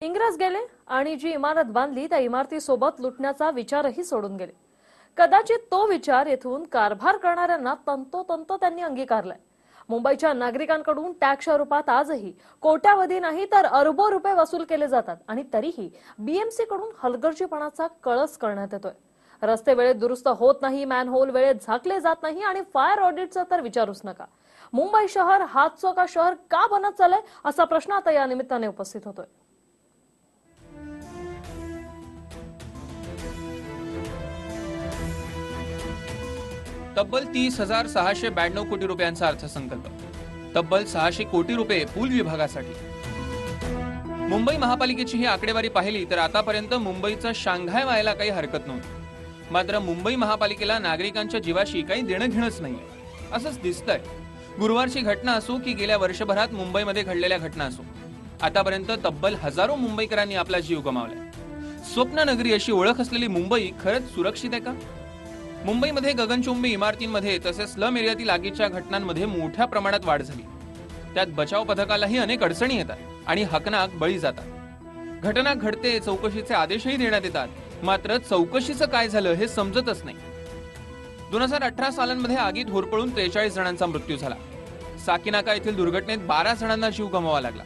इंग्रज गेले आणि जी इमारत बांधली त्या इमारतीसोबत लुटण्याचा विचारही सोडून गेले। कदाचित तो विचार येथून कारभार करणाऱ्यांना तंतोतंत त्यांनी अंगीकारलाय। मुंबईच्या नागरिकांकडून टॅक्सच्या रूपात आजही कोट्यावधी नाही तर अरबो रुपये वसूल केले जातात आणि तरीही बीएमसी कडून हलगर्जीपणाचा कळस करण्यात येतोय। रस्ते वेळेत दुरुस्त होत नाही, मॅनहोल वेळेत झाकले जात नाही आणि फायर ऑडिटचा तर विचारूच नका। मुंबई शहर हातचं का शहर का बनत चाललंय असा प्रश्न आता या निमित्ताने उपस्थित होतोय। तब्बल 30,692 कोटी रुपयांचा अर्थसंकल्प, तब्बल 600 कोटी रुपये पूल विभागासाठी। मुंबई महापालिकेची ही आकडेवारी पाहिली तर आतापर्यंत मुंबईचं शांघाय व्हायला काही हरकत नव्हती। मात्र मुंबई महापालिकेला नागरिकांच्या जीवाशी काही देणं घेणंच नाही असंच दिसतंय। गुरुवारची घटना असो की गेल्या वर्षभरात मुंबईमध्ये घडलेल्या घटना असो, आतापर्यंत तब्बल हजारो मुंबईकरांनी आपला जीव गमावलाय। स्वप्ननगरी अशी ओळख असलेली मुंबई खरंच सुरक्षित आहे का? मुंबईमध्ये गगनचुंबी इमारतींमध्ये तसेच स्लम एरियातील आगीच्या घटनांमध्ये मोठ्या प्रमाणात वाढ झाली। त्यात बचाव पथकालाही अनेक अडचणी येतात आणि हकनाक बळी जातात। घटना घडते, चौकशीचे आदेशही देण्यात येतात, मात्र चौकशीचं काय झालं हे समजतच नाही। 2018 सालांमध्ये आगीत होरपळून 43 जणांचा मृत्यू झाला। साकीनाका येथील दुर्घटनेत 12 जणांना जीव गमवावा लागला।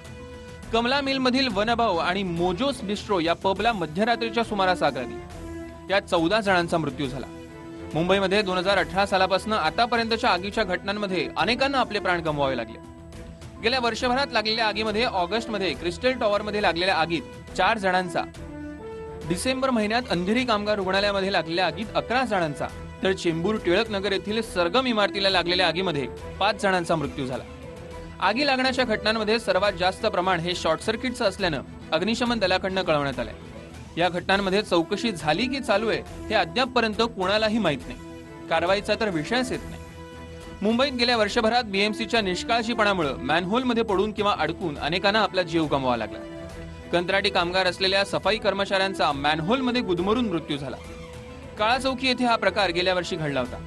कमला मिल मधील वनभाव आणि मोजोस बिस्ट्रो या पबला मध्यरात्रीच्या सुमारास आग लागली, त्यात 14 जणांचा मृत्यू झाला। मुंबईमध्ये 2018 सालापासून आतापर्यंतच्या आगीच्या घटनांमध्ये अनेकांना आपले प्राण गमवावे लागले। गेल्या वर्षभरात लागलेल्या आगीमध्ये ऑगस्टमध्ये क्रिस्टल टॉवरमध्ये लागलेल्या आगीत 4 जणांचा, डिसेंबर महिन्यात अंधेरी कामगार रुग्णालयामध्ये लागलेल्या आगीत 11 जणांचा, तर चेंबूर टिळक नगर येथील सरगम इमारतीला लागलेल्या आगीमध्ये 5 जणांचा मृत्यू झाला। आगी लागण्याच्या घटनांमध्ये सर्वात जास्त प्रमाण हे शॉर्ट सर्किटचं असल्यानं अग्निशमन दलाकडून कळवण्यात आलंय। या घटनांमध्ये चौकशी झाली की चालू आहे हे अद्यापपर्यंत कोणालाही माहित नाही। कारवाईचा तर विषयच येत नाही। मुंबईत गेल्या वर्षभरात बीएमसीच्या निष्काळजीपणामुळे मॅनहोलमध्ये पडून किंवा अडकून अनेकांना आपला जीव गमवावा लागला। कंत्राटी कामगार असलेल्या सफाई कर्मचाऱ्यांचा मॅनहोलमध्ये गुदमरून मृत्यू झाला। काळा चौकी येथे हा प्रकार गेल्या वर्षी घडला होता।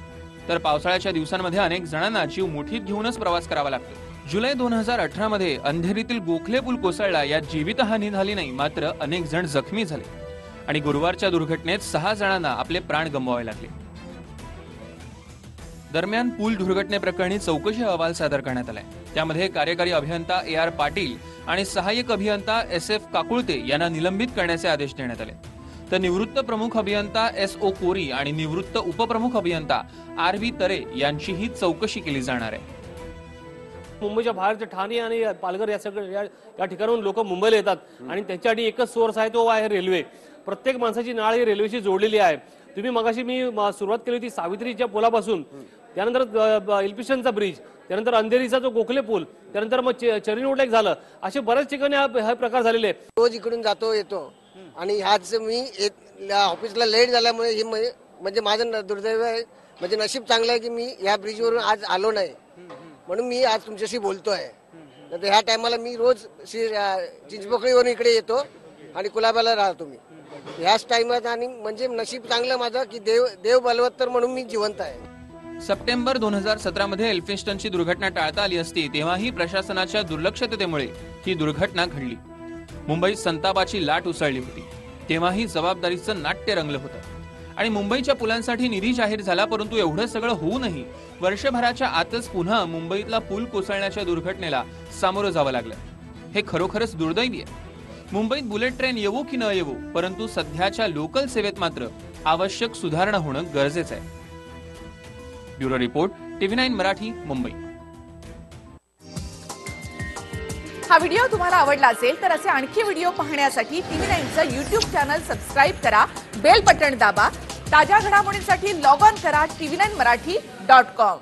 तर पावसाळ्याच्या दिवसांमध्ये अनेक जणांना जीव मुठीत घेऊनच प्रवास करावा लागतो। जुलै 2018 मध्ये अंधेरीतील गोखले पूल कोसळला, यात जीवितहानी झाली नाही, मात्र अनेक जण जखमी झाले आणि गुरुवारच्या दुर्घटनेत 6 जणांना आपले प्राण गमवावे लागले। दरम्यान पूल दुर्घटनेप्रकरणी चौकशी अहवाल सादर करण्यात आलाय। त्यामध्ये कार्यकारी अभियंता AR पाटील आणि सहाय्यक अभियंता SF काकुळते यांना निलंबित करण्याचे आदेश देण्यात आले। तर निवृत्त प्रमुख अभियंता SO कोरी आणि निवृत्त उपप्रमुख अभियंता RV तरे यांचीही चौकशी केली जाणार आहे। मुंबईच्या बाहेरचे ठाणे आणि पालघर या ठिकाणाहून लोक मुंबईला येतात आणि त्यांच्यासाठी एकच सोर्स आहे, तो आहे रेल्वे। प्रत्येक माणसाची नाळ ही रेल्वेशी जोडलेली आहे। तुम्ही मगाशी मी सुरुवात केली होती सावित्रीच्या पुलापासून, त्यानंतर एल्पिशनचा ब्रिज, त्यानंतर अंधेरीचा जो गोखले पूल, त्यानंतर मग चरिनोड लेक झालं, असे बरेच ठिकाणी हा प्रकार झालेले आहे। रोज इकडून जातो येतो आणि ह्याच मी ऑफिसला लेट झाल्यामुळे ही म्हणजे माझं दुर्दैव आहे, म्हणजे नशीब चांगलं आहे की मी या ब्रिजवरून आज आलो नाही, म्हणून मी आज तुमच्याशी बोलतोय। तर ह्या टायमाला मी रोज चिंचपोकळीवरून इकडे येतो आणि कुलाब्याला राहतो मी ह्याच टाइमात, आणि म्हणजे नशीब चांगलं माझं की देव बलवत्तर म्हणून मी जिवंत आहे। सप्टेंबर 2017 मध्ये एल्फिन्स्टनची दुर्घटना टाळता आली असती, तेव्हाही प्रशासनाच्या दुर्लक्षतेमुळे ही दुर्घटना घडली। मुंबईत संतापाची लाट उसळली होती, तेव्हाही जबाबदारीचं नाट्य रंगलं होतं आणि मुंबईच्या पुलांसाठी निधी जाहीर झाला, परंतु एवढं सगळं होऊनही वर्षभराच्या आतच पुन्हा मुंबईतला पूल कोसळण्याच्या दुर्घटनेला सामोरं जावं लागलं। हे खरोखरच दुर्दैवी आहे। मुंबईत बुलेट ट्रेन येवो की न येवो, परंतु सध्याच्या लोकल सेवेत मात्र आवश्यक सुधारणा होणं गरजेचं आहे। Bureau report, TV9 Marathi, Mumbai. हा व्हिडिओ तुम्हाला आवडला असेल तर असे आणखी व्हिडिओ पाहण्यासाठी TV9चं YouTube चॅनल सबस्क्राइब करा, बेल बटन दाबा। ताज्या घडामोडींसाठी लॉग ऑन करा tv9marathi.com।